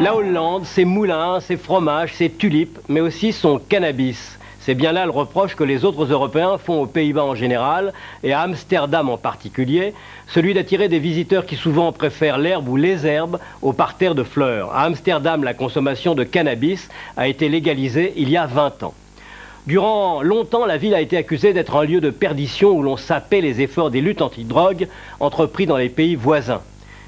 La Hollande, ses moulins, ses fromages, ses tulipes, mais aussi son cannabis. C'est bien là le reproche que les autres Européens font aux Pays-Bas en général, et à Amsterdam en particulier, celui d'attirer des visiteurs qui souvent préfèrent l'herbe ou les herbes au parterre de fleurs. À Amsterdam, la consommation de cannabis a été légalisée il y a 20 ans. Durant longtemps, la ville a été accusée d'être un lieu de perdition où l'on sapait les efforts des luttes anti-drogue entrepris dans les pays voisins.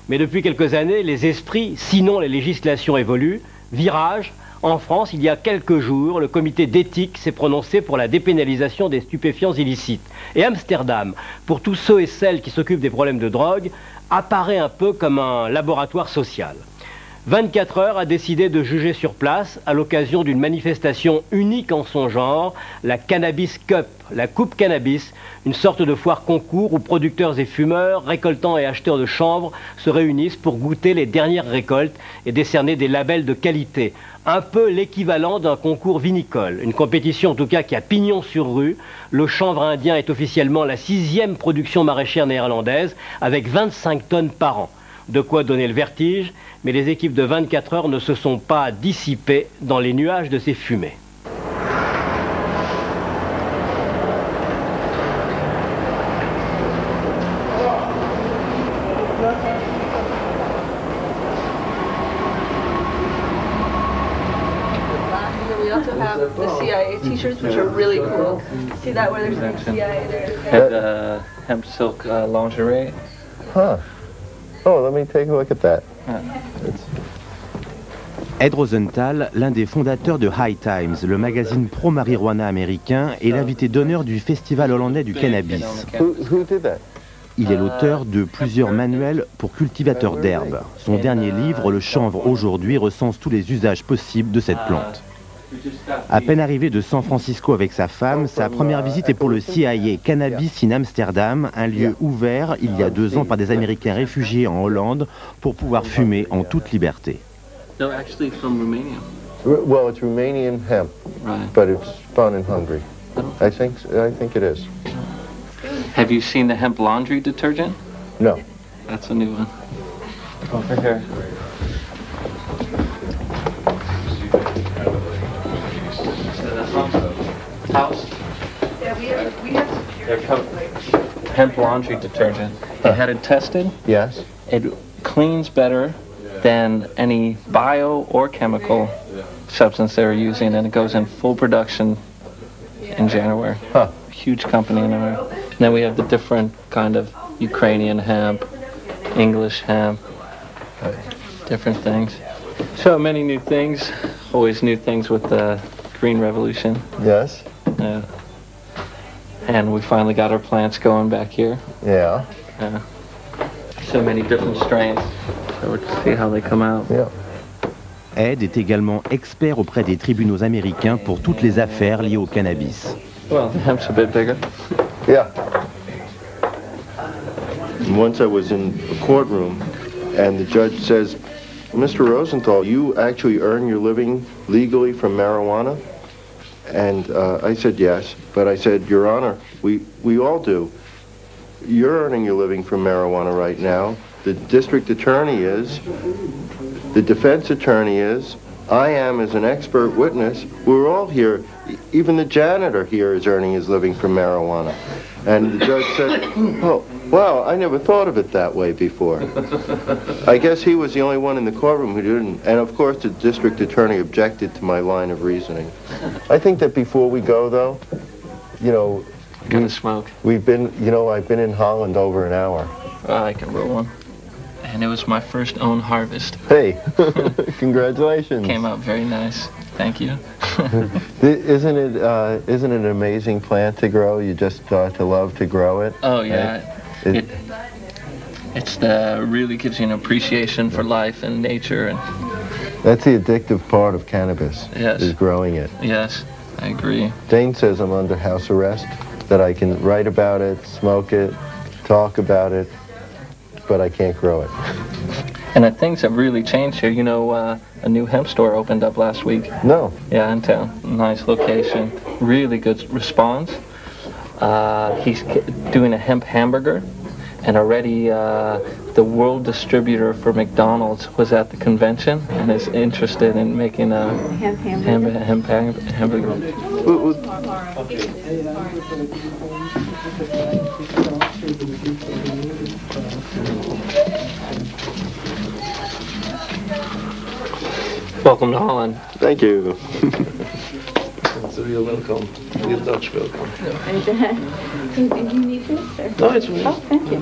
Mais depuis quelques années, les esprits, sinon les législations évoluent. Virage, en France, il y a quelques jours, le comité d'éthique s'est prononcé pour la dépénalisation des stupéfiants illicites. Et Amsterdam, pour tous ceux et celles qui s'occupent des problèmes de drogue, apparaît un peu comme un laboratoire social. 24 heures a décidé de juger sur place, à l'occasion d'une manifestation unique en son genre, la Cannabis Cup, la Coupe Cannabis, une sorte de foire concours où producteurs et fumeurs, récoltants et acheteurs de chanvre se réunissent pour goûter les dernières récoltes et décerner des labels de qualité. Un peu l'équivalent d'un concours vinicole, une compétition en tout cas qui a pignon sur rue. Le chanvre indien est officiellement la 6e production maraîchère néerlandaise, avec 25 tonnes par an. De quoi donner le vertige, mais les équipes de 24 heures ne se sont pas dissipées dans les nuages de ces fumées. We also have the CIA t-shirts, which are really cool. See that where there's CIA there? And hemp silk lingerie. Huh. Oh, let me take a look at that. Ed Rosenthal, l'un des fondateurs de High Times, le magazine pro-marijuana américain, est l'invité d'honneur du Festival hollandais du cannabis. Who did that? Il est l'auteur de plusieurs manuels pour cultivateurs d'herbes. Son dernier livre, Le chanvre aujourd'hui, recense tous les usages possibles de cette plante. À peine arrivé de San Francisco avec sa femme, sa première visite est pour le CIA Cannabis in Amsterdam, un lieu ouvert il y a 2 ans par des Américains réfugiés en Hollande pour pouvoir fumer en toute liberté. They're actually from Romania. Well, it's Romanian hemp, Right. but it's spun in Hungary. I think it is. Have you seen the hemp laundry detergent? No. That's a new one. Over here. House. Yeah, we have They're hemp laundry detergent. They had it tested. Yes. It cleans better than any bio or chemical substance they were using, and it goes in full production in January. Huh. Huge company in America. And then we have the different kind of Ukrainian hemp, English hemp, different things. So many new things, always new things with the Green Revolution. Yes. And we finally got our plants going back here. Yeah. So many different strains. So we'll see how they come out. Yeah. Ed est également expert auprès des tribunaux américains pour toutes les affaires liées au cannabis. Well, the hemp's a bit bigger. Yeah. Once I was in a courtroom, and the judge says, Mr. Rosenthal, you actually earn your living legally from marijuana? And I said yes, but I said, Your Honor, we all do. You're earning your living from marijuana right now. The district attorney is. The defense attorney is. I am as an expert witness. We're all here. Even the janitor here is earning his living from marijuana. And the judge said, oh, wow, I never thought of it that way before. I guess he was the only one in the courtroom who didn't. And of course, the district attorney objected to my line of reasoning. I think that before we go, though, you know, Gonna smoke. we've been, you know, I've been in Holland over an hour. I can roll one. And it was my first own harvest. Hey, congratulations. Came out very nice. Thank you. Isn't it an amazing plant to grow? You just start to love to grow it. Oh yeah. Right? It's really gives you an appreciation for life and nature. And That's the addictive part of cannabis. Yes. Is growing it. yes, I agree. Dane says I'm under house arrest, that I can write about it, smoke it, talk about it, but I can't grow it. And things have really changed here. You know, a new hemp store opened up last week. No. Yeah, in town. Nice location. Really good response. He's doing a hemp hamburger. and already the world distributor for McDonald's was at the convention and is interested in making a hamburger. Welcome to Holland. Thank you. It's a real welcome, real Dutch welcome. Do you need this? Or? No, it's me. Oh, thank you.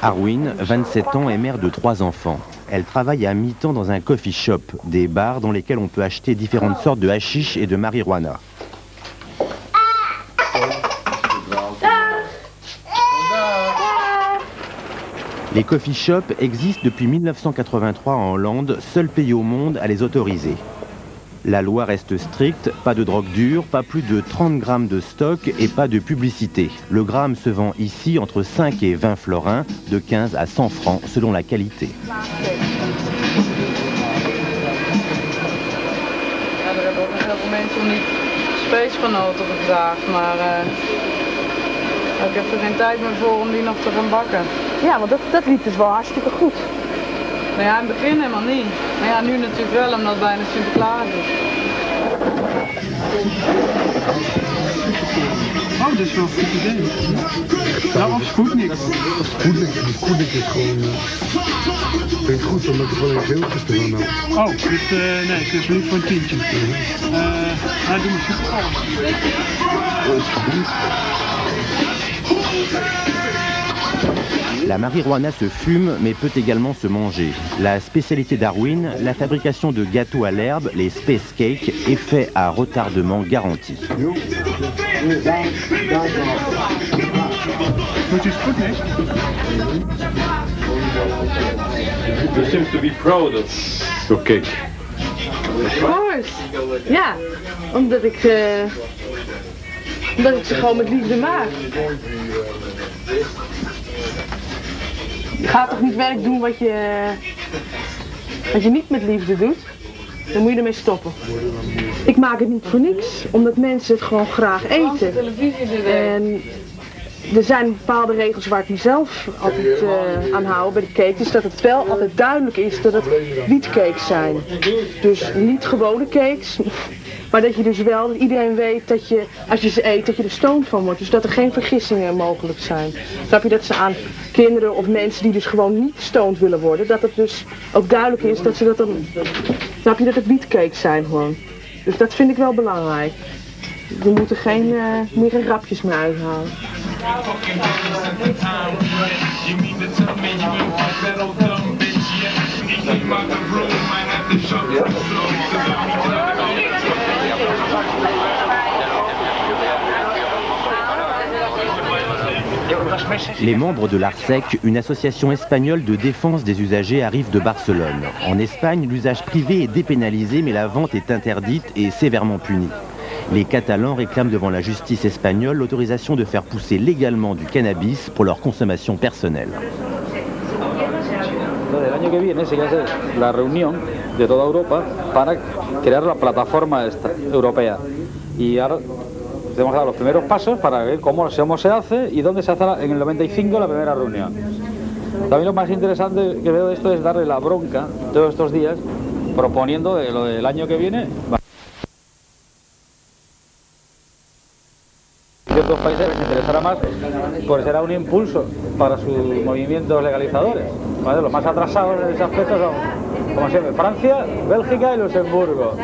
Arwin, 27 ans, est mère de 3 enfants. Elle travaille à mi-temps dans un coffee shop, des bars dans lesquels on peut acheter différentes sortes de hashish et de marijuana. Les coffee shops existent depuis 1983 en Hollande, seul pays au monde à les autoriser. La loi reste stricte, pas de drogue dure, pas plus de 30 grammes de stock et pas de publicité. Le gramme se vend ici entre 5 et 20 florins, de 15 à 100 francs selon la qualité. Ja, er hebben ook nog heel veel mensen om die spacegenoten gevraagd, maar ik heb er geen tijd meer voor om die nog te gaan bakken. Ja, want dat liep dus wel hartstikke goed. Nou ja, in het begin helemaal niet. Maar ja, nu natuurlijk wel, omdat het bijna Sinterklaas is. Oh, dat is wel een goed idee. Nou, of Sputnik. Sputnik is gewoon... Ik vind het goed, omdat er gewoon een geeltjes te gaan hebben. Oh, nee, het is lief voor een tientje. Hij doet me La marijuana se fume, mais peut également se manger. La spécialité d'Arwin, la fabrication de gâteaux à l'herbe, les space cakes, est fait à retardement garanti. What is Sputnik? You seem to be proud of your cake. Of course. Ja, omdat ik ze gewoon met liefde maak. Je gaat toch niet werk doen wat je niet met liefde doet? Dan moet je ermee stoppen. Ik maak het niet voor niks, omdat mensen het gewoon graag eten. En er zijn bepaalde regels waar ik mezelf altijd aan hou bij de cake. Dus dat het wel altijd duidelijk is dat het wietcakes zijn. Dus niet gewone cakes. Maar dat je dus wel, dat iedereen weet dat je, als je ze eet, dat je er stoned van wordt. Dus dat er geen vergissingen mogelijk zijn. Snap je, dat ze aan kinderen of mensen die dus gewoon niet stoned willen worden, dat het dus ook duidelijk is dat ze dat dan, snap je, dat het wietcakes zijn gewoon. Dus dat vind ik wel belangrijk. Er moeten geen grapjes meer uithalen. Les membres de l'ARSEC, une association espagnole de défense des usagers, arrivent de Barcelone. En Espagne, l'usage privé est dépénalisé, mais la vente est interdite et sévèrement punie. Les Catalans réclament devant la justice espagnole l'autorisation de faire pousser légalement du cannabis pour leur consommation personnelle. El año que viene se quiere hacer la reunión de toda Europa para crear la plataforma europea. Y ahora tenemos que dar los primeros pasos para ver cómo se hace y dónde se hace en el 95 la primera reunión. También lo más interesante que veo de esto es darle la bronca todos estos días proponiendo lo del año que viene. Ciertos países les interesará más, pues será un impulso para sus movimientos legalizadores. ¿Vale? Los más atrasados en ese aspecto son, como siempre, Francia, Bélgica y Luxemburgo.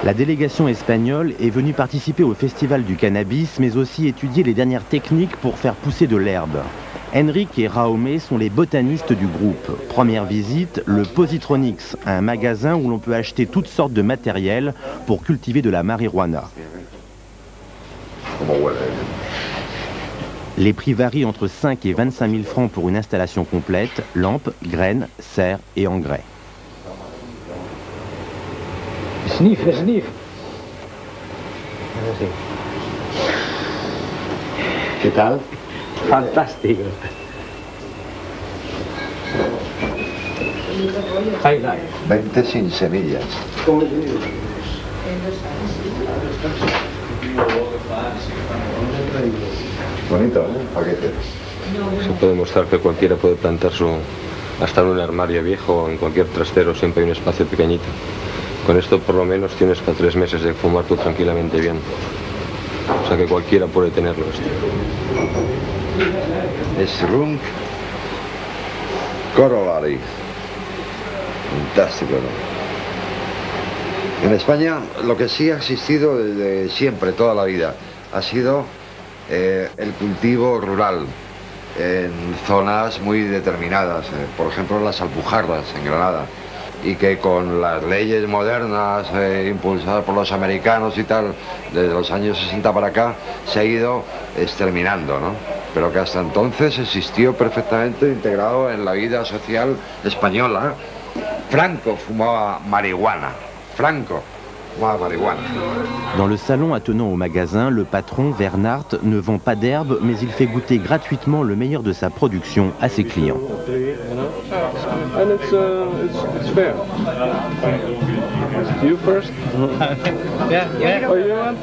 La délégation espagnole est venue participer au festival du cannabis, mais aussi étudier les dernières techniques pour faire pousser de l'herbe. Enrique et Raume sont les botanistes du groupe. Première visite, le Positronix, un magasin où l'on peut acheter toutes sortes de matériel pour cultiver de la marijuana. Les prix varient entre 5 et 25 000 francs pour une installation complète, lampes, graines, serres et engrais. Sniff, sniff. Sí. ¿Qué tal? Fantástico. High life. 20 sin semillas. Bonito, ¿eh? Paquete. Se puede mostrar que cualquiera puede plantar hasta en un armario viejo o en cualquier trastero, siempre hay un espacio pequeñito. Con esto por lo menos tienes para 3 meses de fumar tú tranquilamente bien. O sea que cualquiera puede tenerlo esto. Es Runk Corollary. Fantástico, ¿no? En España lo que sí ha existido desde siempre, toda la vida, ha sido el cultivo rural en zonas muy determinadas, por ejemplo las Alpujarras en Granada, y que con las leyes modernas impulsadas por los americanos y tal, desde los años 60 para acá, se ha ido exterminando, ¿no? Pero que hasta entonces existió perfectamente integrado en la vida social española. Franco fumaba marihuana. Franco fumaba marihuana. Dans le salon attenant au magasin, le patron, Vernart, ne vend pas d'herbe, mais il fait goûter gratuitement le meilleur de sa production à ses clients. And it's fair. You first? Yeah. Oh, you want?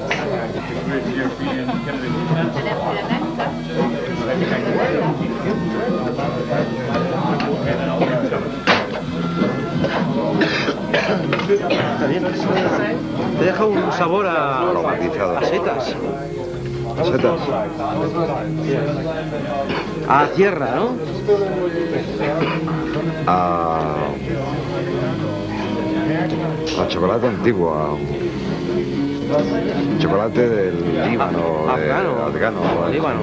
Está bien. Te deja un sabor a setas. Setas. A tierra, ¿no? A chocolate antiguo, a chocolate del Líbano, afgano. Líbano.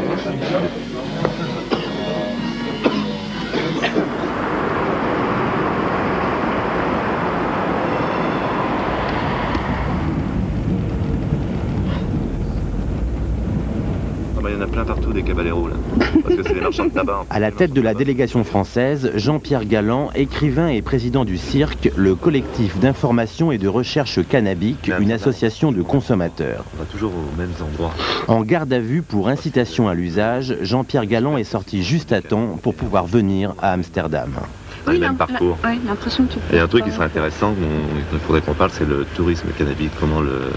Il y en a plein partout des caballeros là, parce que c'est des marchands de tabac. À la tête de la délégation française, Jean-Pierre Galland, écrivain et président du CIRC, le collectif d'information et de recherche cannabique, une association de consommateurs. On va toujours aux mêmes endroits. En garde à vue pour incitation à l'usage, Jean-Pierre Galland est sorti juste à temps pour pouvoir venir à Amsterdam. Oui, le même parcours. Oui, l'impression que tu peux. Et un truc qui serait intéressant, il faudrait qu'on parle, c'est le tourisme cannabique. Comment le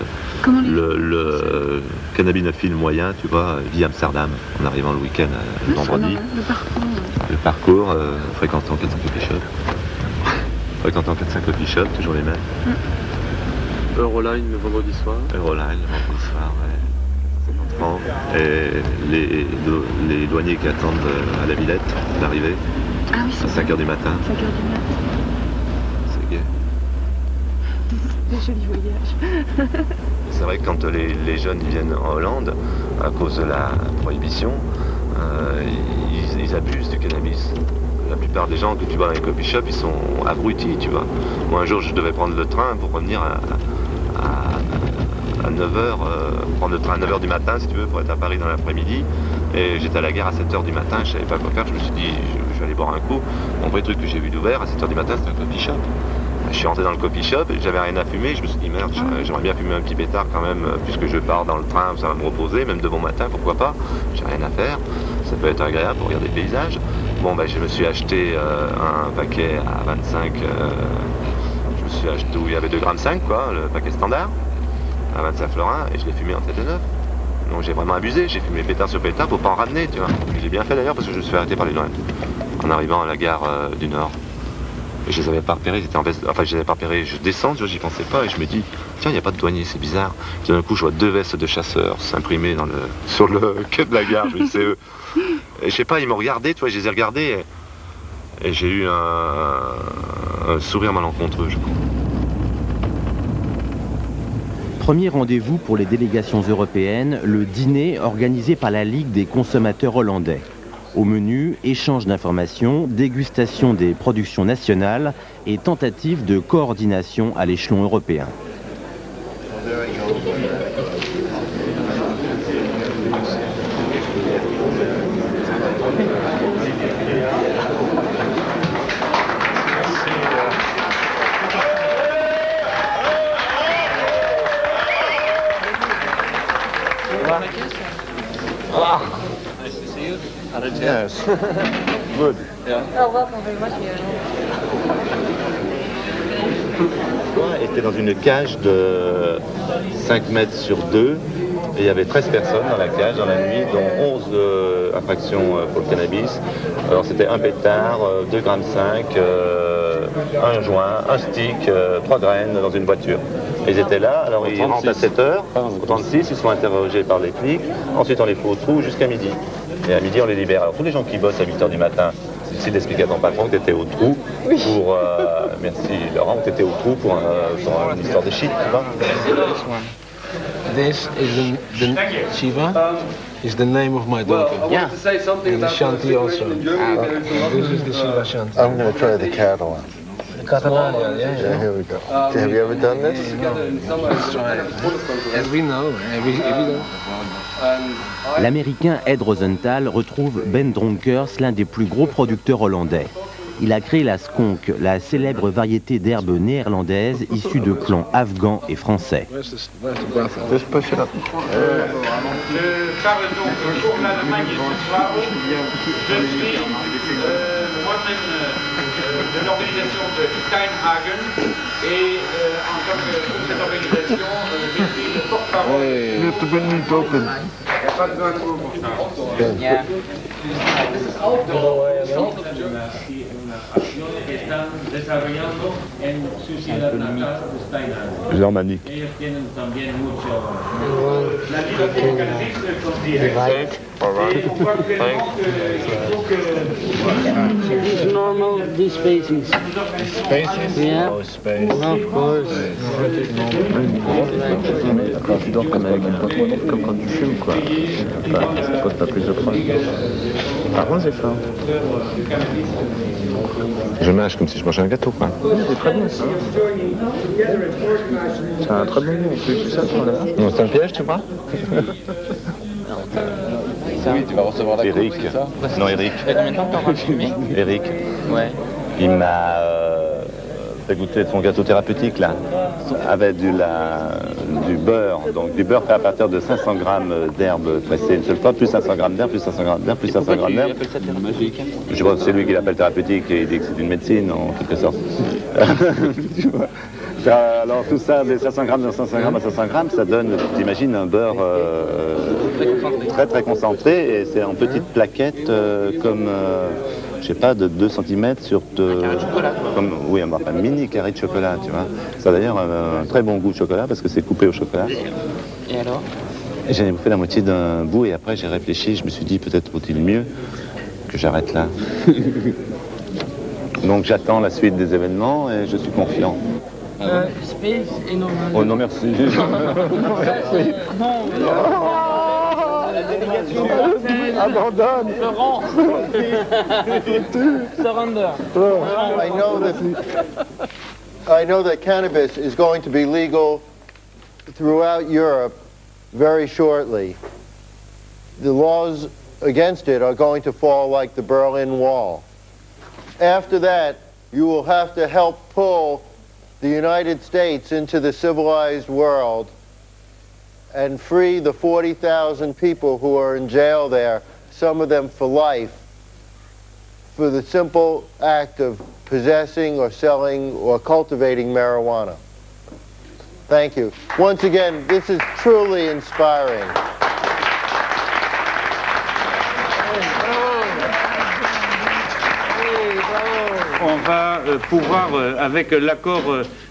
cannabinophile moyen, tu vois, vit Amsterdam en arrivant le week-end, vendredi. Le parcours, fréquentant 4-5 coffee shops. Toujours les mêmes. Euroline le vendredi soir. Euroline le vendredi soir, ouais. 50 francs. Et les douaniers qui attendent à la Villette d'arriver. Ah oui, à 5h du matin. 5h du matin. C'est gai. Des jolis voyages. C'est vrai que quand les jeunes viennent en Hollande, à cause de la prohibition, ils abusent du cannabis. La plupart des gens que tu vois dans les coffee shops, ils sont abrutis, tu vois. Moi, un jour, je devais prendre le train pour revenir à 9h, prendre le train à 9h du matin, si tu veux, pour être à Paris dans l'après-midi. Et j'étais à la gare à 7h du matin, je savais pas quoi faire, je me suis dit, je vais aller boire un coup. Mon vrai truc que j'ai vu d'ouvert à 7h du matin, c'était un coffee shop. Je suis rentré dans le coffee shop, j'avais rien à fumer, je me suis dit, merde, j'aimerais bien fumer un petit pétard quand même, puisque je pars dans le train, ça va me reposer, même de bon matin, pourquoi pas, j'ai rien à faire, ça peut être agréable pour regarder le paysage. Bon, ben, je me suis acheté un paquet à 25, je me suis acheté où il y avait 2,5 grammes, quoi, le paquet standard, à 25 florins, et je l'ai fumé en tête de neuf. Donc j'ai vraiment abusé, j'ai fumé pétard sur pétard pour pas en ramener, tu vois. J'ai bien fait d'ailleurs parce que je me suis fait arrêter par les douanes en arrivant à la gare du Nord. Et je les avais pas repérés, ils étaient en veste, enfin je les avais pas repérés, je descends, tu vois, j'y pensais pas et je me dis, tiens, il n'y a pas de douanier, c'est bizarre. Puis d'un coup, je vois 2 vestes de chasseurs s'imprimer sur le quai de la gare, je me dis, c'est eux. Et je sais pas, ils m'ont regardé, tu vois, je les ai regardés et j'ai eu un sourire malencontreux, je crois. Premier rendez-vous pour les délégations européennes, le dîner organisé par la Ligue des consommateurs hollandais. Au menu, échange d'informations, dégustation des productions nationales et tentative de coordination à l'échelon européen. Yes. Good. Oh, welcome very much here. Était dans une cage de 5 mètres sur 2 et il y avait 13 personnes dans la cage dans la nuit, dont 11 infractions pour le cannabis. Alors c'était un pétard, 2,5 grammes, un joint, un stick, 3 graines dans une voiture. Et ils étaient là, alors ils rentrent à 7h, au 36, ils sont interrogés par les flics, ensuite on les fout au trou jusqu'à midi. Et à midi on les libère. Alors tous les gens qui bossent à 8h du matin, c'est difficile d'expliquer à ton patron que tu étais au trou pour... merci Laurent, tu étais au trou pour une histoire de shit, tu vois. This is the Shiva is the name of my daughter. Yeah. And the Shanti also. This is the Shiva Shanti. I'm going to try the cattle one. The Catalan, Yeah, here we go. Have you ever done this? Let's try it. As we know, every L'Américain Ed Rosenthal retrouve Ben Dronkers, l'un des plus gros producteurs hollandais. Il a créé la skunk, la célèbre variété d'herbe néerlandaise issue de clans afghans et français. Just push it up. Je parle donc pour l'Allemagne ce soir. Je suis moi-même de l'organisation de Steinhagen et en tant que pour cette organisation, je suis le porte-parole. You have to bring me open. Yeah. Están desarrollando en su ciudad natal, Steinhagen. Germanique. Ellos tienen también mucho la liberté de cannabis considérée. Et on voit clairement qu'il faut que... This is normal, these species. Spaces? Yeah. Oh, space. Of course. Quand tu dors comme avec un poteau, comme quand tu fumes, quoi. Enfin, ça pose pas plus de problème. Par contre, c'est fort. Je mâche comme si je mangeais un gâteau, quoi. C'est très bon, ça. C'est un très bon goût, c'est ça, toi, là. Non, c'est un piège, tu crois? Oui, tu vas recevoir la Eric. Non, Eric. Ça fait combien de temps que t'es en train de fumer? Eric. Ouais. Il m'a fait goûter son gâteau thérapeutique, là, avec du beurre. Donc du beurre fait à partir de 500 grammes d'herbe pressée une seule fois, plus 500 grammes d'herbe, plus 500 grammes d'herbe, plus 500 grammes d'herbe. Pourquoi tu appelles ça thérapeutique? Je vois, c'est lui qui l'appelle thérapeutique et il dit que c'est une médecine, en quelque sorte. Tu vois. Alors tout ça, des 500 grammes de 500 grammes à 500 grammes, ça donne, t'imagines, un beurre très très concentré et c'est en petites plaquettes comme, je sais pas, de 2 cm sur... Un carré de chocolat, quoi. Comme, oui, un mini carré de chocolat, tu vois. Ça a d'ailleurs un très bon goût de chocolat parce que c'est coupé au chocolat. Et alors? Et j'en ai bouffé la moitié d'un bout et après j'ai réfléchi, je me suis dit peut-être vaut-il mieux que j'arrête là. Donc j'attends la suite des événements et je suis confiant. Space et normal. Oh non, merci. Merci. La délégation Abandonne. Laurent. Surrender. I know that cannabis is going to be legal throughout Europe very shortly. The laws against it are going to fall like the Berlin Wall. After that, you will have to help pull the United States into the civilized world and free the 40,000 people who are in jail there, some of them for life, for the simple act of possessing or selling or cultivating marijuana. Thank you. Once again, this is truly inspiring. On va pouvoir, avec l'accord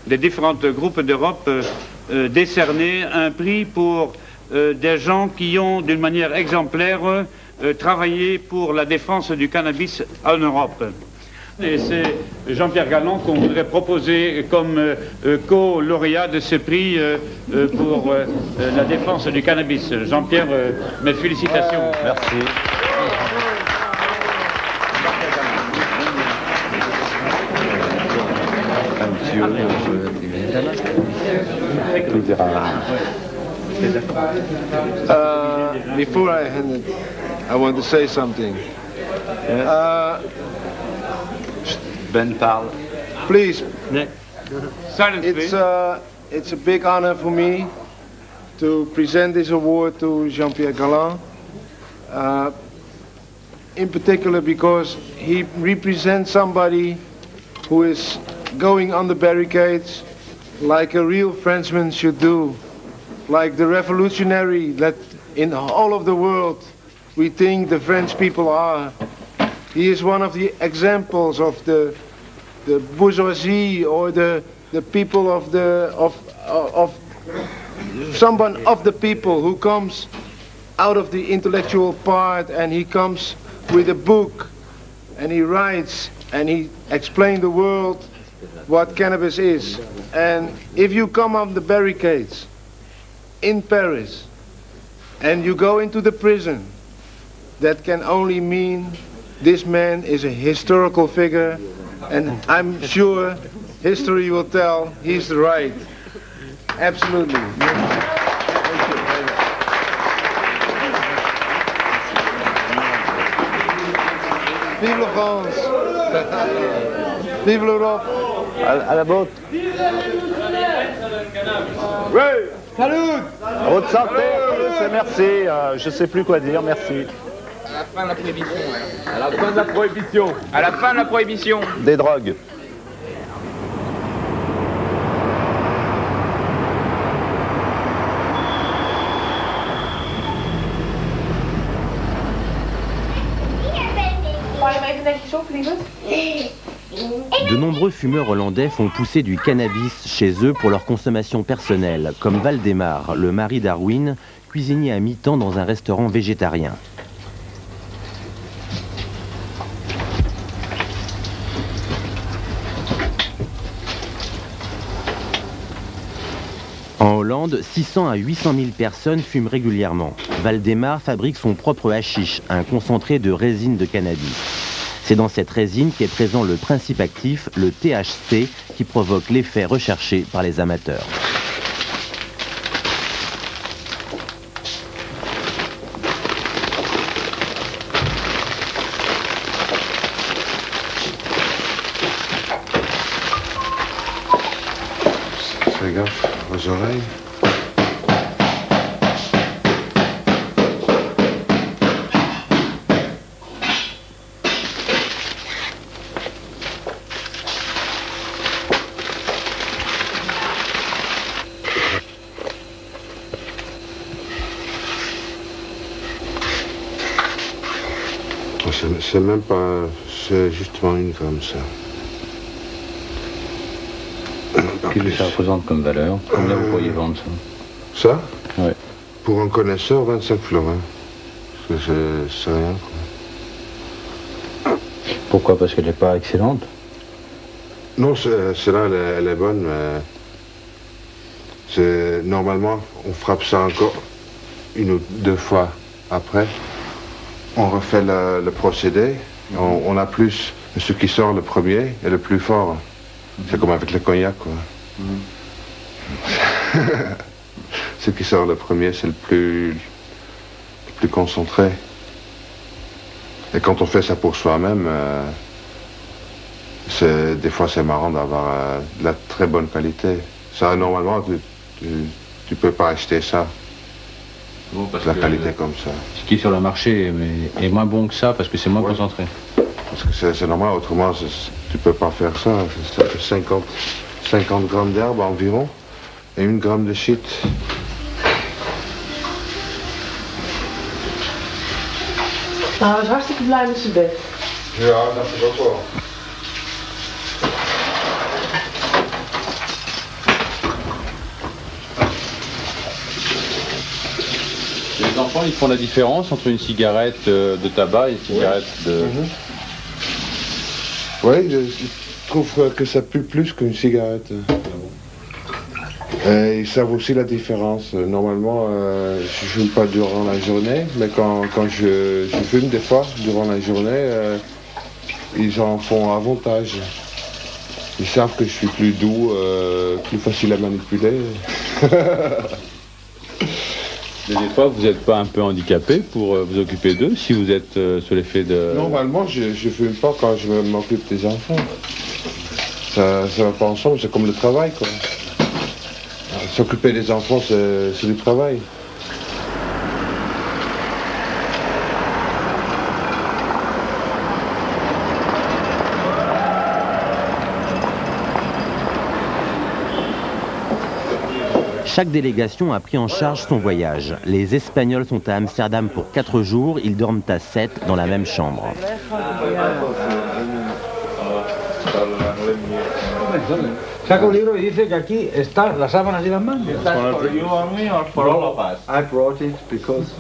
des différents groupes d'Europe, décerner un prix pour des gens qui ont, d'une manière exemplaire, travaillé pour la défense du cannabis en Europe. Et c'est Jean-Pierre Galland qu'on voudrait proposer comme co-lauréat de ce prix pour la défense du cannabis. Jean-Pierre, mes félicitations. Merci. Before I hand it, I want to say something. Ben parle. Please. Silence, it's a big honor for me to present this award to Jean-Pierre Galland. in particular because he represents somebody who is going on the barricades like a real Frenchman should do, like the revolutionary that in all of the world we think the French people are. He is one of the examples of the bourgeoisie or the people of someone of the people who comes out of the intellectual part, and he comes with a book and he writes and he explains the world what cannabis is. And if you come on the barricades in Paris and you go into the prison, that can only mean this man is a historical figure, and I'm sure history will tell he's right. Absolutely. Vive la France. Vive l'Europe. À la botte. Oui. Salut. Haute santé, et merci. Je sais plus quoi dire, merci. À la fin de la prohibition. À la fin de la prohibition. À la fin de la prohibition. Des drogues. De nombreux fumeurs hollandais font pousser du cannabis chez eux pour leur consommation personnelle, comme Valdemar, le mari d'Arwin, cuisinier à mi-temps dans un restaurant végétarien. En Hollande, 600 à 800 000 personnes fument régulièrement. Valdemar fabrique son propre hashish, un concentré de résine de cannabis. C'est dans cette résine qu'est présent le principe actif, le THC, qui provoque l'effet recherché par les amateurs. Fais gaffe aux oreilles. C'est même pas... c'est justement une comme ça. Qu'est-ce que ça représente comme valeur? Combien vous pourriez vendre ça? Ça? Oui. Pour un connaisseur, 25 florins. Parce que c'est rien, quoi. Pourquoi? Parce qu'elle n'est pas excellente? Non, celle-là, elle est bonne, mais... normalement, on frappe ça encore une ou deux fois après. On refait le procédé. On a plus ce qui sort le premier et le plus fort. C'est comme avec le cognac, quoi. Ce qui sort le premier, c'est le plus concentré. Et quand on fait ça pour soi-même, des fois c'est marrant d'avoir de la très bonne qualité. Ça, normalement, tu peux pas acheter ça. Bon, parce la que qualité comme ça. Ce qui est sur le marché est moins bon que ça parce que c'est moins concentré. Parce que c'est normal, autrement tu peux pas faire ça. C'est 50 grammes d'herbe environ et 1 gramme de shit. Nou, hij was hartstikke blij met zijn bed. Ja, dat is ook wel. Les enfants, ils font la différence entre une cigarette de tabac et une cigarette de... Oui, je trouve que ça pue plus qu'une cigarette. Et ils savent aussi la différence. Normalement, je ne fume pas durant la journée, mais quand je fume des fois durant la journée, ils en font avantage. Ils savent que je suis plus doux, plus facile à manipuler. Mais des fois, vous n'êtes pas un peu handicapé pour vous occuper d'eux si vous êtes sur l'effet de... Normalement, je ne fume pas quand je m'occupe des enfants. Ça va pas ensemble, c'est comme le travail, quoi. S'occuper des enfants, c'est du travail. Chaque délégation a pris en charge son voyage. Les Espagnols sont à Amsterdam pour 4 jours, ils dorment à 7 dans la même chambre. Saca un libro y dice que aquí están las sábanas y las mangas. For you or me or for all of us? I brought it because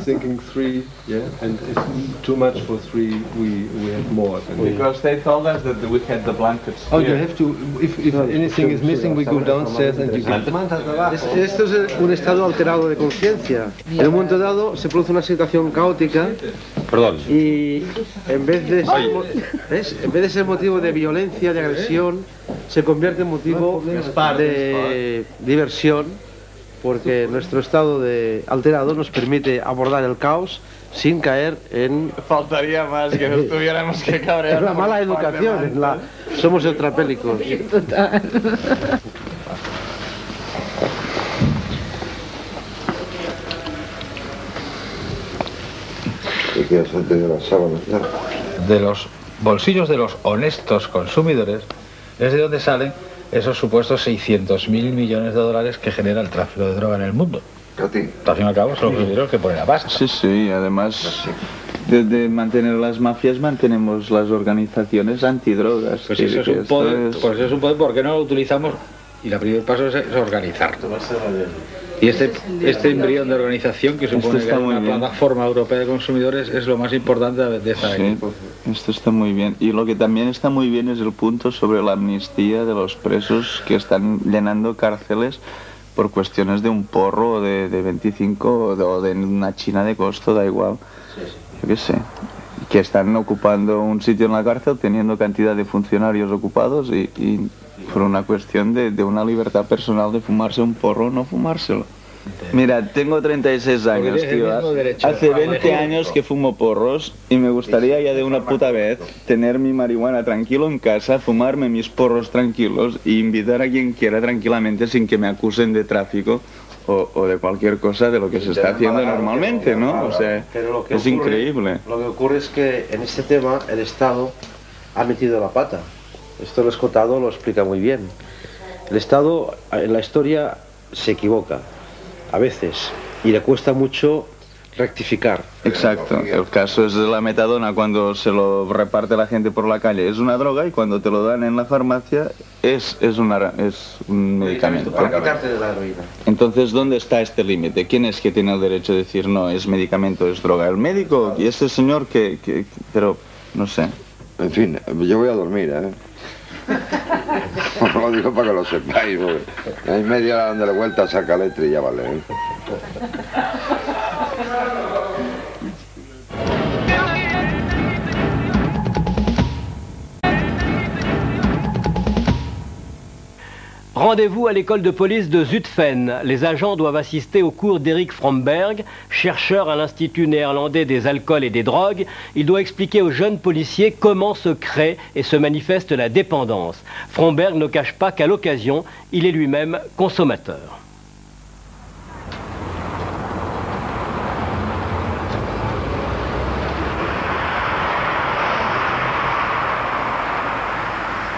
thinking 3, yeah, and it's too much for 3. We have more. Because they told us that we had the blankets. Oh, you have to. If anything is missing, we go downstairs and you can. Esto es un estado alterado de conciencia. En un momento dado se produce una situación caótica. Perdón. Y en vez de ser motivo de violencia, de agresión, se convierte en motivo de diversión, porque nuestro estado de alterado nos permite abordar el caos sin caer en... Faltaría más que nos tuviéramos que cabrear. Es la mala educación, somos ultrapélicos. De los bolsillos de los honestos consumidores es de donde salen esos supuestos 600.000 millones de dólares que genera el tráfico de droga en el mundo. Al fin y al cabo son los primeros que ponen la pasta. Sí, sí, además de mantener las mafias mantenemos las organizaciones antidrogas. Pues eso es un poder, ¿por qué no lo utilizamos? Y el primer paso es organizarlo. Y este embrión de organización que supone que una plataforma europea de consumidores es lo más importante de esta ley. Sí, esto está muy bien. Y lo que también está muy bien es el punto sobre la amnistía de los presos que están llenando cárceles por cuestiones de un porro o de 25 o de una china de costo, da igual. Yo qué sé. Que están ocupando un sitio en la cárcel teniendo cantidad de funcionarios ocupados y por una cuestión de una libertad personal de fumarse un porro o no fumárselo. Mira, tengo 36 años, tío. Hace 20 años que fumo porros y me gustaría ya de una puta vez tener mi marihuana tranquilo en casa, fumarme mis porros tranquilos e invitar a quien quiera tranquilamente sin que me acusen de tráfico o de cualquier cosa de lo que se está haciendo normalmente, ¿no? O sea, es increíble. Lo que ocurre es que en este tema el Estado ha metido la pata. Esto el Escotado lo explica muy bien. El Estado en la historia se equivoca, a veces, y le cuesta mucho rectificar. Exacto, el caso es de la metadona cuando se lo reparte la gente por la calle, es una droga, y cuando te lo dan en la farmacia es un medicamento. Para quitarte de la heroína. Entonces, ¿dónde está este límite? ¿Quién es que tiene el derecho de decir no, es medicamento, es droga? ¿El médico? ¿Y este señor pero no sé? En fin, yo voy a dormir, ¿eh? Lo digo para que lo sepáis, porque hay media hora dándole vuelta a saca letra y ya vale, ¿eh? Rendez-vous à l'école de police de Zutphen. Les agents doivent assister au cours d'Eric Fromberg, chercheur à l'Institut néerlandais des alcools et des drogues. Il doit expliquer aux jeunes policiers comment se crée et se manifeste la dépendance. Fromberg ne cache pas qu'à l'occasion, il est lui-même consommateur.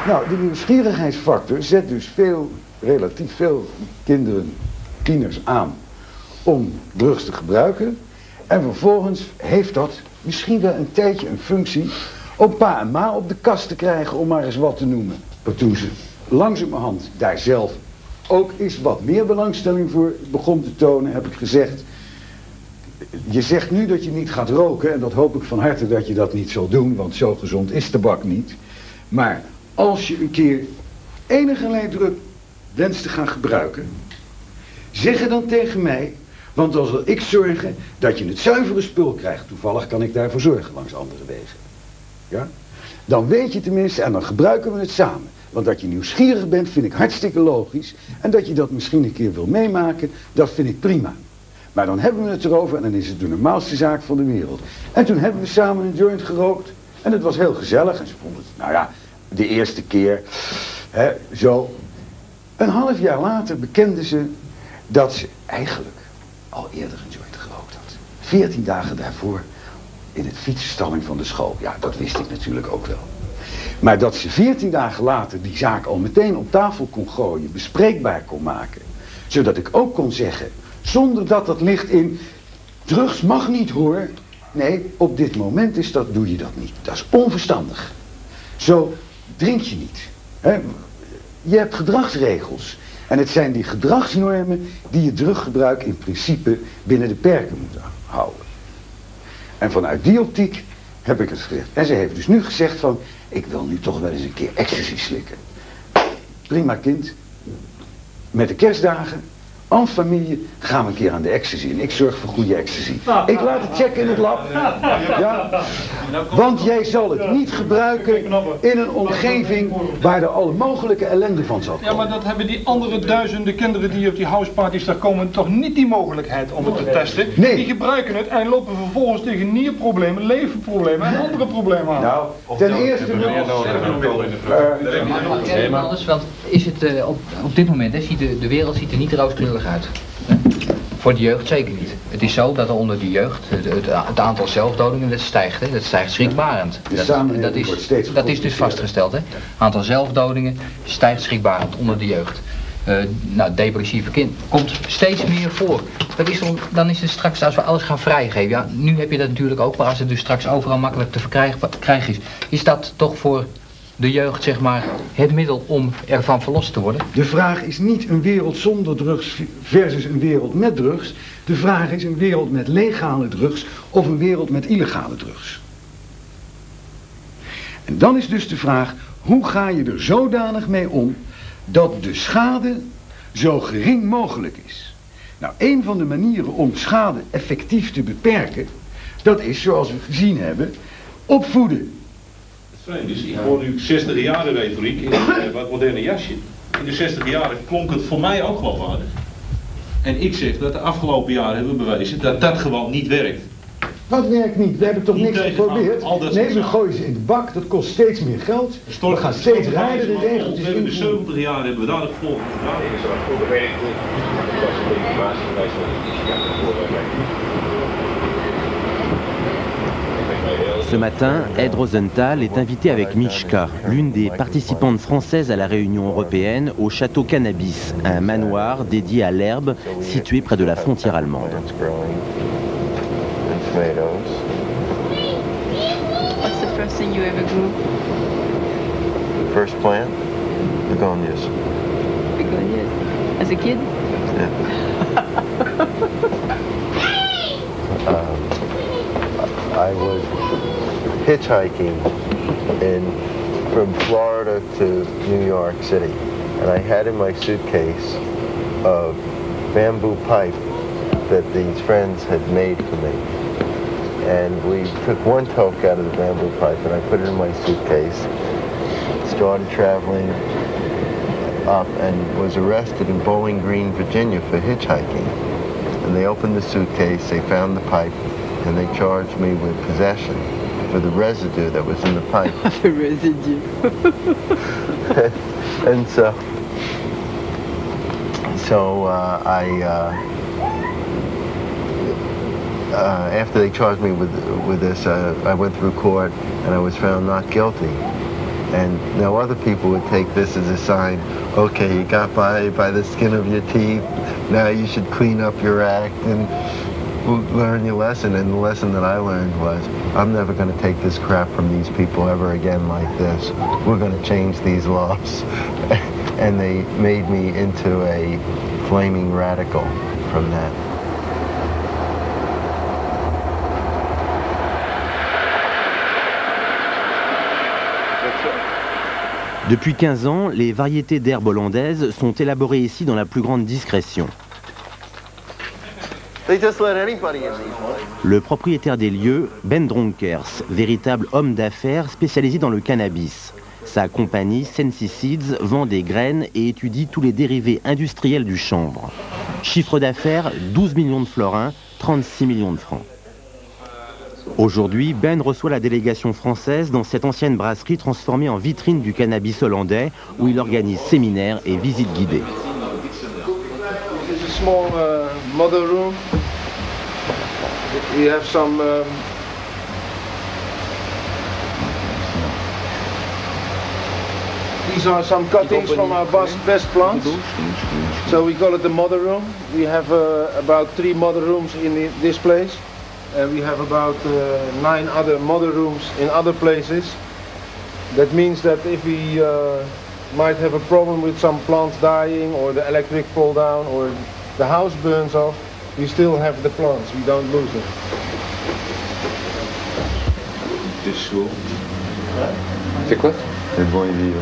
Nou, de nieuwsgierigheidsfactor zet dus relatief veel kinderen, tieners aan om drugs te gebruiken. En vervolgens heeft dat misschien wel een tijdje een functie om pa en ma op de kast te krijgen, om maar eens wat te noemen. Maar toen ze langzamerhand daar zelf ook eens wat meer belangstelling voor begon te tonen, heb ik gezegd: je zegt nu dat je niet gaat roken, en dat hoop ik van harte dat je dat niet zal doen, want zo gezond is tabak niet. Maar als je een keer enige druk wenst te gaan gebruiken, zeg er dan tegen mij, want dan zal ik zorgen dat je het zuivere spul krijgt. Toevallig kan ik daarvoor zorgen langs andere wegen. Ja? Dan weet je tenminste, en dan gebruiken we het samen. Want dat je nieuwsgierig bent vind ik hartstikke logisch. En dat je dat misschien een keer wil meemaken, dat vind ik prima. Maar dan hebben we het erover en dan is het de normaalste zaak van de wereld. En toen hebben we samen een joint gerookt en het was heel gezellig. En ze vonden het, nou ja, de eerste keer, zo. Een half jaar later bekende ze dat ze eigenlijk al eerder een joint gerookt had. 14 dagen daarvoor in het fietsenstalling van de school. Ja, dat wist ik natuurlijk ook wel. Maar dat ze 14 dagen later die zaak al meteen op tafel kon gooien, bespreekbaar kon maken, Zodat ik ook kon zeggen, zonder dat dat ligt in, drugs mag niet hoor. Nee, op dit moment doe je dat niet. Dat is onverstandig. Zo drink je niet. Hè? Je hebt gedragsregels. En het zijn die gedragsnormen die je druggebruik in principe binnen de perken moet houden. En vanuit die optiek heb ik het gezegd. En ze heeft dus nu gezegd van, ik wil nu toch wel eens een keer ecstasy slikken. Prima kind, met de kerstdagen, en familie, gaan we een keer aan de ecstasy. En ik zorg voor goede ecstasy. Ik laat het checken in het lab. Ja? Want jij zal het niet gebruiken in een omgeving waar er alle mogelijke ellende van zal komen. Ja, maar dat hebben die andere duizenden kinderen die op die houseparties daar komen toch niet die mogelijkheid om het te testen. Nee. Die gebruiken het en lopen vervolgens tegen nierproblemen, leverproblemen en andere problemen aan. Nou, ten eerste... Want is het op dit moment, ziet de wereld ziet er niet rooskleurig uit. Voor de jeugd zeker niet. Het is zo dat er onder de jeugd het aantal zelfdodingen dat stijgt. Hè? Dat stijgt schrikbarend. Dat is dus vastgesteld. Het aantal zelfdodingen stijgt schrikbarend onder de jeugd. Depressieve kind komt steeds meer voor. Dan is het straks, als we alles gaan vrijgeven. Ja, nu heb je dat natuurlijk ook, maar als het dus straks overal makkelijk te verkrijgen is, is dat toch voor de jeugd, zeg maar, het middel om ervan verlost te worden? De vraag is niet een wereld zonder drugs versus een wereld met drugs. De vraag is een wereld met legale drugs of een wereld met illegale drugs. En dan is dus de vraag, hoe ga je er zodanig mee om dat de schade zo gering mogelijk is? Nou, een van de manieren om schade effectief te beperken, dat is, zoals we gezien hebben, opvoeden. Dus ik hoor nu 60 jaren retoriek in een wat moderne jasje. In de 60 jaren klonk het voor mij ook geloofwaardig. En ik zeg dat de afgelopen jaren hebben we bewezen dat dat gewoon niet werkt. Wat werkt niet? We hebben toch niks geprobeerd? Nee, we gooien ze in de bak, dat kost steeds meer geld. We gaan steeds rijdere regeltjes in. We hebben de 70 jaar hebben we daar de gevolgen gedaan. Ce matin, Ed Rosenthal est invité avec Mishka, l'une des participantes françaises à la réunion européenne, au Château Cannabis, un manoir dédié à l'herbe situé près de la frontière allemande. What's the first thing you ever grew? The first plant? Begonias. Begonias. As a kid? Yeah. I was hitchhiking from Florida to New York City, and I had in my suitcase a bamboo pipe that these friends had made for me. And we took one toke out of the bamboo pipe and I put it in my suitcase, started traveling up and was arrested in Bowling Green, Virginia for hitchhiking. And they opened the suitcase, they found the pipe, and they charged me with possession for the residue that was in the pipe. The residue. And so after they charged me with this, I went through court and I was found not guilty. And now other people would take this as a sign, okay, you got by the skin of your teeth, now you should clean up your act and learn your lesson. And the lesson that I learned was, I'm never going to take this crap from these people ever again like this. We're going to change these laws. And they made me into a flaming radical from that. Depuis 15 ans, les variétés d'herbes hollandaises sont élaborées ici dans la plus grande discrétion. Le propriétaire des lieux, Ben Dronkers, véritable homme d'affaires spécialisé dans le cannabis. Sa compagnie, Sensi Seeds, vend des graines et étudie tous les dérivés industriels du chanvre. Chiffre d'affaires, 12 millions de florins, 36 millions de francs. Aujourd'hui, Ben reçoit la délégation française dans cette ancienne brasserie transformée en vitrine du cannabis hollandais, où il organise séminaires et visites guidées. This is a small mother room. We have some these are some cuttings from our best plants. So we call it the mother room. We have about 3 mother rooms in this place. And we have about 9 other mother rooms in other places. That means that if we might have a problem with some plants dying, or the electric fall down, or the house burns off, we still have the plants, we don't lose them. C'est quoi?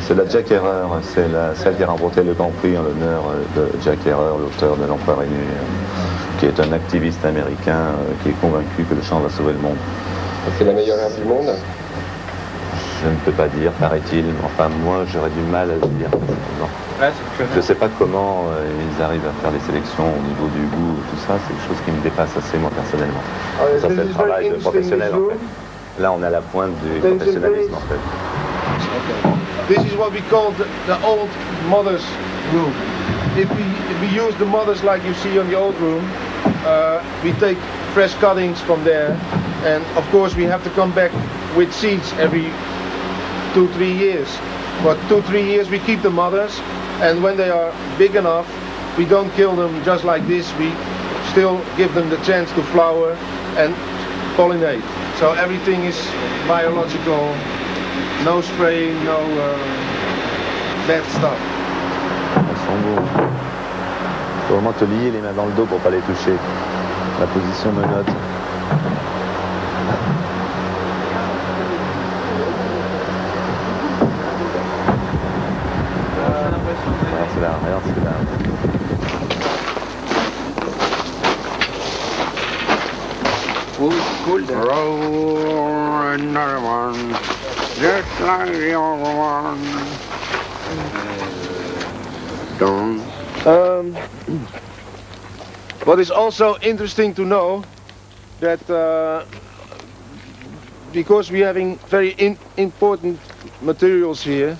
C'est la Jack Herer, c'est celle qui a remporté le Grand Prix en l'honneur de Jack Herer, l'auteur de L'Empereur est né, qui est un activiste américain qui est convaincu que le chant va sauver le monde. C'est la meilleure herbe du monde? Je ne peux pas dire, paraît-il. Enfin, moi, j'aurais du mal à le dire. Je ne sais pas comment ils arrivent à faire les sélections au niveau du goût, tout ça. C'est quelque chose qui me dépasse assez, moi, personnellement. Ça, c'est le travail de professionnel, en fait. Là, on est à la pointe du professionnalisme, en fait. This is what we call the old mother's room. If we use the mothers like you see on the old room, we take fresh cuttings from there, and of course we have to come back with seeds every 2-3 years. But 2-3 years we keep the mothers, and when they are big enough, we don't kill them just like this. We still give them the chance to flower and pollinate. So everything is biological, no spraying, no bad stuff. Elles sont beaux. Faut vraiment te lier les mains dans le dos pour pas les toucher. La position menotte. Regarde, c'est là. Cool. Roll another one, just like the other one. What is also interesting to know that because we're having very important materials here,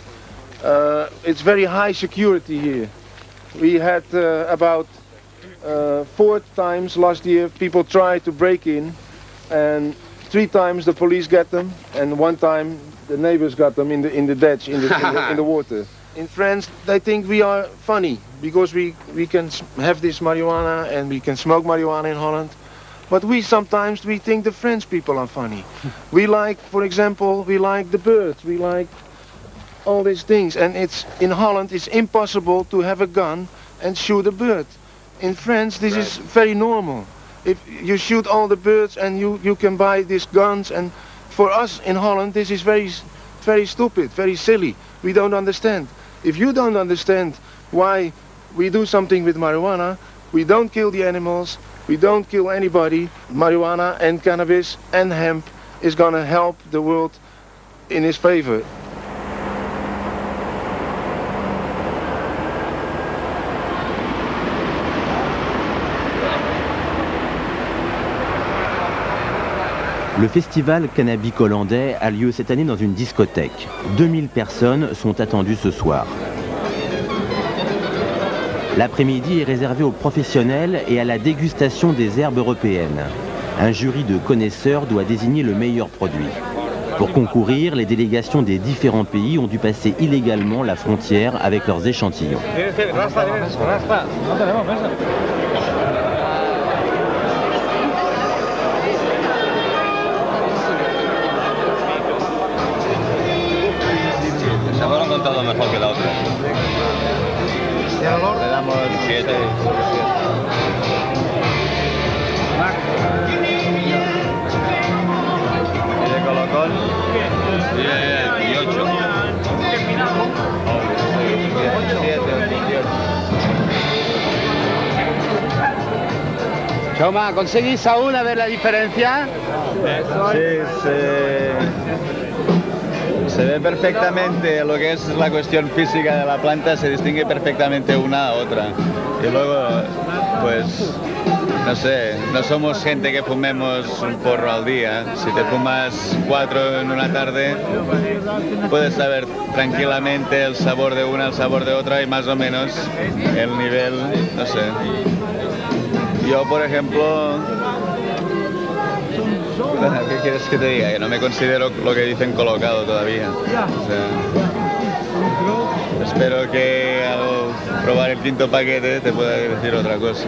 it's very high security here. We had about 4 times last year people tried to break in, and 3 times the police got them, and 1 time the neighbors got them in the ditch, in the water. In France, they think we are funny because we can have this marijuana and we can smoke marijuana in Holland. But sometimes we think the French people are funny. We like, for example, we like the birds, we like all these things. And in Holland, it's impossible to have a gun and shoot a bird. In France, this is very normal. If you shoot all the birds and you can buy these guns, and for us in Holland, this is very, very stupid, very silly. We don't understand. If you don't understand why we do something with marijuana, we don't kill the animals, we don't kill anybody. Marijuana and cannabis and hemp is gonna help the world in its favor. Le festival cannabique hollandais a lieu cette année dans une discothèque. 2000 personnes sont attendues ce soir. L'après-midi est réservé aux professionnels et à la dégustation des herbes européennes. Un jury de connaisseurs doit désigner le meilleur produit. Pour concourir, les délégations des différents pays ont dû passer illégalement la frontière avec leurs échantillons. Todo mejor que la otra. Le damos 7. Y de colocón y 8. 7 o 18. Choma, ¿conseguís aún a ver la diferencia? Sí, se ve perfectamente lo que es la cuestión física de la planta, se distingue perfectamente una a otra. Y luego, pues, no sé, no somos gente que fumemos un porro al día. Si te fumas 4 en una tarde, puedes saber tranquilamente el sabor de una, el sabor de otra y más o menos el nivel, no sé. Yo, por ejemplo, ¿qué quieres que te diga? Que no me considero lo que dicen colocado todavía. O sea, Espero que al probar el quinto paquete te pueda decir otra cosa.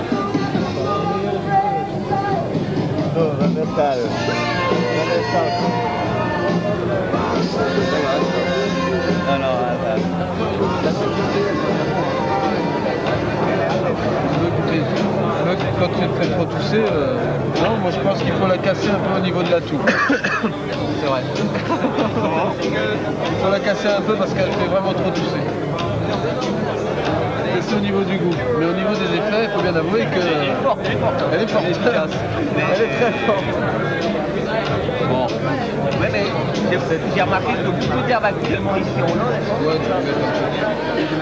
¿Dónde está? ¿Dónde está? Non, Quand tu es très trop toussé, non, moi je pense qu'il faut la casser un peu au niveau de la toux. C'est vrai. Il faut la casser un peu parce qu'elle fait vraiment trop tousser. C'est au niveau du goût. Mais au niveau des effets, il faut bien avouer que... Elle est forte. Elle est forte. Elle est très forte. Bon. Ouais, mais j'ai remarqué que beaucoup d'herbes actuellement ici en Hollande.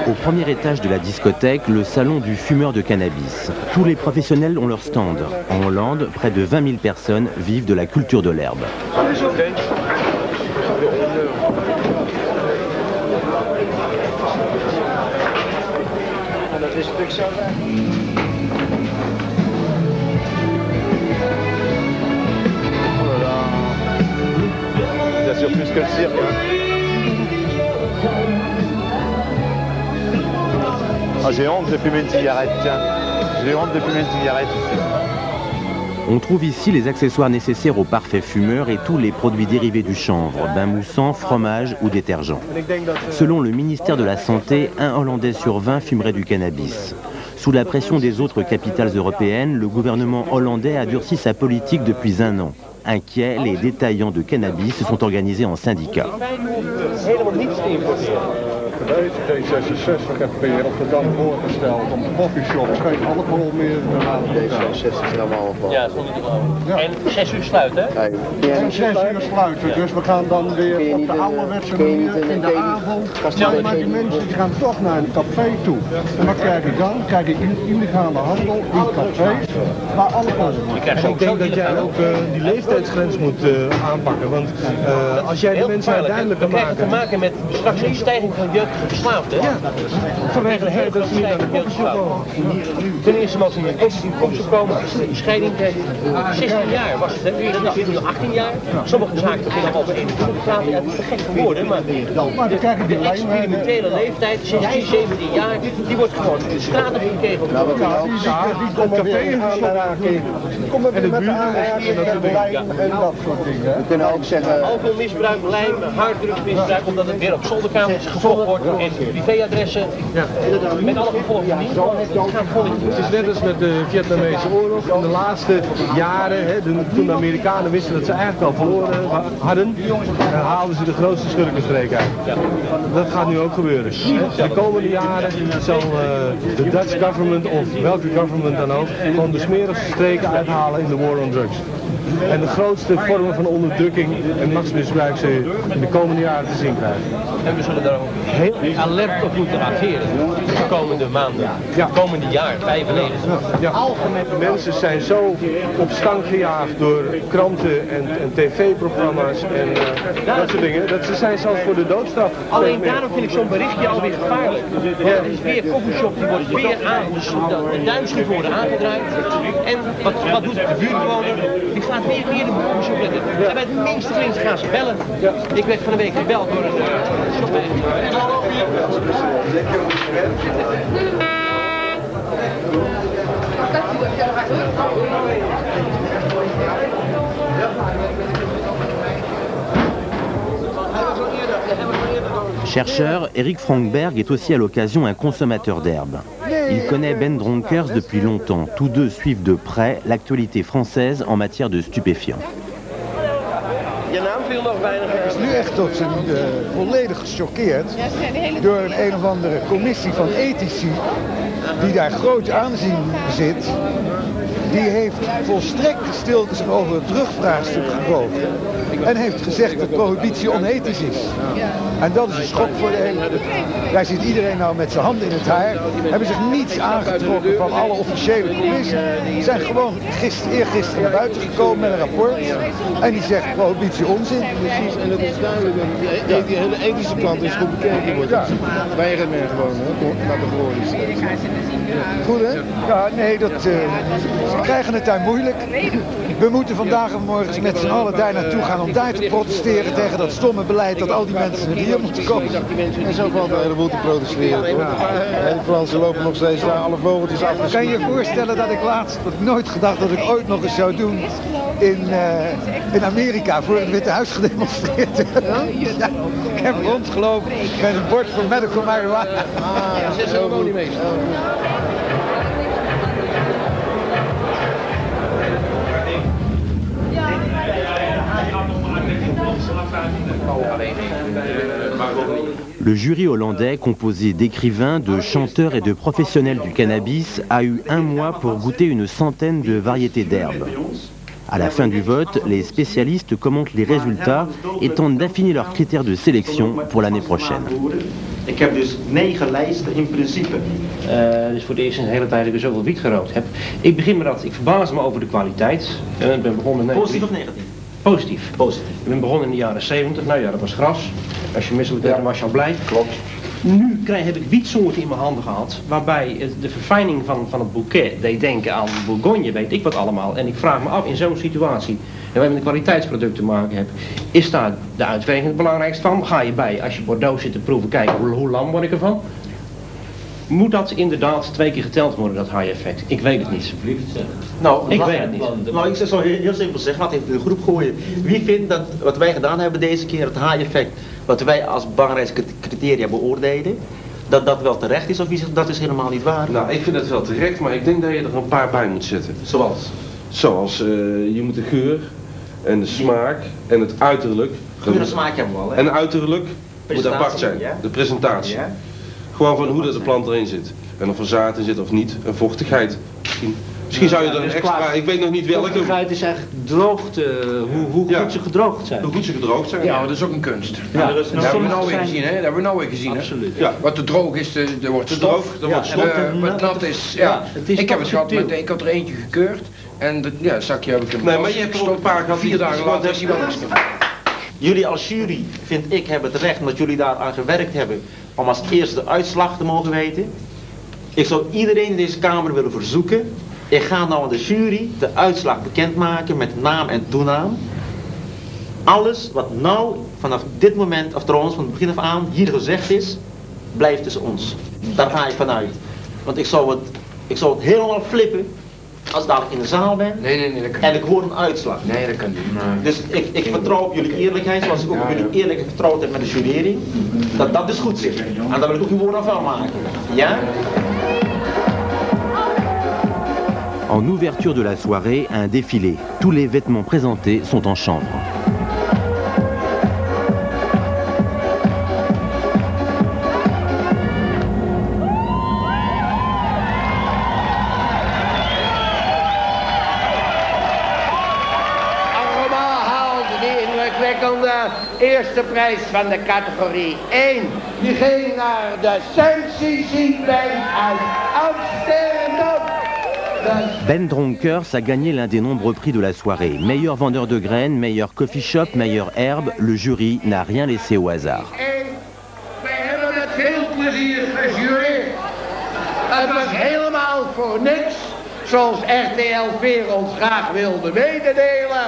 Au premier étage de la discothèque, le salon du fumeur de cannabis. Tous les professionnels ont leur stand. En Hollande, près de 20 000 personnes vivent de la culture de l'herbe. Ça assure plus que le cirque. Ah, j'ai honte de fumer une cigarette, tiens. J'ai honte de fumer une cigarette ici. On trouve ici les accessoires nécessaires aux parfaits fumeurs et tous les produits dérivés du chanvre, bain moussant, fromage ou détergent. Selon le ministère de la Santé, 1 Hollandais sur 20 fumerait du cannabis. Sous la pression des autres capitales européennes, le gouvernement hollandais a durci sa politique depuis 1 an. Inquiets, les détaillants de cannabis se sont organisés en syndicats. D66 heb in Rotterdam voorgesteld om coffeeshops geen alcohol meer te laten. D66 is normaal van. Ja, en 6 uur sluiten, hè? En 6 uur sluiten, dus we gaan dan weer op de ouderwetse manier in de avond. Maar die mensen die gaan toch naar een café toe. En wat krijg ik dan? Krijg ik illegale handel in cafés waar alcohol wordt. Ik denk dat jij ook die leeftijdsgrens moet aanpakken, want als jij de mensen uiteindelijk kan maken... We krijgen te maken met straks een stijging van jeugdige verslaafden. Ja, vanwege de hele grote stijging van jeugdige verslaafden. Ten eerste mogen ze niet in de komen, scheiding krijgen. 16 jaar was het, nu is het 18 jaar. Sommige zaken beginnen al bij 21 verslaafd. Ja, het is te gek voor woorden, maar de experimentele leeftijd, 16, 17 jaar, die wordt gewoon in de straten gekegeld. Die komen weer in aanraking. Die komen weer met aanraking en lijm en dat soort dingen. We kunnen ook zeggen... Alcoholmisbruik, lijm, harddrugsmisbruik, omdat het weer op zolderkamers gevolgd wordt en privéadressen. Met alle gevolgen die het is net als met de Vietnamese oorlog. In de laatste jaren, toen de Amerikanen wisten dat ze eigenlijk al verloren hadden, haalden ze de grootste schurkenstreek uit. Dat gaat nu ook gebeuren. De komende jaren zal de Dutch government of welke government dan ook gewoon de smerigste streken uithalen in de war on drugs. En de grootste vormen van onderdrukking en machtsmisbruik zul je in de komende jaren te zien krijgen. En we zullen daar ook heel alert op moeten ageren de komende maanden, de komende jaar, 95. Ja. Mensen zijn zo op stang gejaagd door kranten en tv-programma's en dat soort dingen, dat ze zijn zelfs voor de doodstraf. Alleen daarom vind ik zo'n berichtje alweer gevaarlijk. Ja. Er is weer een koffieshop, die wordt weer de duimschroeven worden aangedraaid. En wat doet de buurtbewoner? Die gaat weer de koffieshop letten. En bij het minste klinkt gaan ze bellen. Ja. Ik werd van de week gebeld door een shop. Chercheur, Eric Frankberg est aussi à l'occasion un consommateur d'herbe. Il connaît Ben Dronkers depuis longtemps. Tous deux suivent de près l'actualité française en matière de stupéfiants. Hij is nu echt tot zijn volledig gechoqueerd door een of andere commissie van ethici die daar groot aanzien zit. Die heeft volstrekt stilte zich over het drugvraagstuk gebogen en heeft gezegd dat prohibitie onethisch is. En dat is een schok voor de hele... Daar zit iedereen nou met zijn handen in het haar, hebben zich niets aangetrokken van alle officiële commissies. Ze zijn gewoon eergisteren naar buiten gekomen met een rapport en die zegt prohibitie onzin. Precies, en het is duidelijk dat die hele ethische kant is goed bekeken wordt. Ja. Weigert men gewoon, naar de verhoording. Goed hè? Ja, nee, ze krijgen het daar moeilijk. We moeten vandaag en morgen met z'n allen daar naartoe gaan om om daar te protesteren tegen dat stomme beleid dat al die mensen hier moeten komen. En zo valt er een heleboel te protesteren. De Fransen lopen nog steeds daar alle vogeltjes af. Kan je je voorstellen dat ik laatst, dat ik nooit gedacht dat ik ooit nog eens zou doen, in Amerika voor het Witte Huis gedemonstreerd heb. Ja, ik heb rondgelopen met een bord voor medical marijuana. Dat is helemaal niet mee. Le jury hollandais, composé d'écrivains, de chanteurs et de professionnels du cannabis, a eu un mois pour goûter une centaine de variétés d'herbes. À la fin du vote, les spécialistes commentent les résultats et tentent d'affiner leurs critères de sélection pour l'année prochaine. Ik heb dus 9 lijsten in principe. Dus voor de eerste hele tijd dat ik zoveel wiet gerookt heb. Ik begin met dat, ik verbaas me over de kwaliteit. Ik ben begonnen met... Positief of negatief? Positief. Positief. Ik ben begonnen in de jaren 70. Nou ja, dat was gras. Als je misselijk werd, dan was je al blij. Klopt. Nu heb ik wietsoorten in mijn handen gehad, waarbij de verfijning van het bouquet deed denken aan Bourgogne, weet ik wat allemaal. En ik vraag me af, in zo'n situatie, en waar je met een kwaliteitsproduct te maken hebt, is daar de uitweging het belangrijkste van? Ga je bij, als je Bordeaux zit te proeven, kijken hoe lang word ik ervan? Moet dat inderdaad 2 keer geteld worden, dat high effect? Ik weet het niet. Nou, ik weet het niet. Nou, ik zou heel simpel zeggen, laat even in de groep gooien. Wie vindt dat wat wij gedaan hebben deze keer, het high effect, wat wij als belangrijkste criteria beoordelen, dat dat wel terecht is, of wie zegt dat is helemaal niet waar? Nou, ik vind het wel terecht, maar ik denk dat je er een paar bij moet zetten. Zoals? Zoals, je moet de geur en de smaak en het uiterlijk. Geur en smaak hebben we al, hè? En uiterlijk moet apart zijn, ja? de presentatie. Ja? Gewoon van hoe dat de plant erin zit. En of er zaad in zit of niet, en vochtigheid. Misschien zou je er een extra, ik weet nog niet welke... Vochtigheid is echt droogte, hoe goed ze gedroogd zijn. Hoe goed ze gedroogd zijn. Ja, maar dat is ook een kunst. Ja, dat hebben we nou weer gezien, hè? Dat hebben we nou weer gezien, hè? Absoluut. Ja. Wat te droog is, er wordt stof. Er wordt stof. Wat nat is, ja. Ik heb het gehad, ik had er eentje gekeurd. En het zakje heb ik hem... Nee, maar je hebt er ook een paar gehad. 4 dagen later is hij wel Jullie als jury, vind ik, hebben het recht, omdat jullie daar aan gewerkt hebben, om als eerste de uitslag te mogen weten. Ik zou iedereen in deze kamer willen verzoeken, ik ga nou aan de jury de uitslag bekendmaken met naam en toenaam. Alles wat nou vanaf dit moment, of trouwens van het begin af aan, hier gezegd is, blijft tussen ons. Daar ga ik vanuit. Want ik zou het helemaal flippen als ik dadelijk in de zaal ben en ik hoor een uitslag. Nee, dat kan niet. Maar... Dus ik vertrouw op jullie eerlijkheid, zoals ik ook op jullie eerlijk vertrouwd heb met de jurering, dat dat dus goed zit. En daar wil ik ook uw woord aan vuil maken. Ja? En ouverture de la soirée, un défilé. Tous les vêtements présentés sont en chanvre. Eerste prijs van de categorie 1. Die ging naar de Sensi Bank uit Amsterdam. Ben Dronkers a gagné l'un des nombreux prix de la soirée. Meilleur vendeur de graines, meilleur coffee shop, meilleure herbe. Le jury n'a rien laissé au hasard. Wij hebben het heel plezier gejureerd. Het was helemaal voor niks. Zoals RTL 4 ons graag wilde mededelen.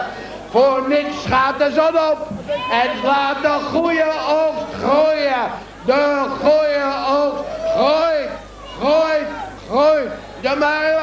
Voor niks gaat de zon op. Het laat de goede oogst groeien. De goede oogst groeit, groeit, groeit. De marihuana.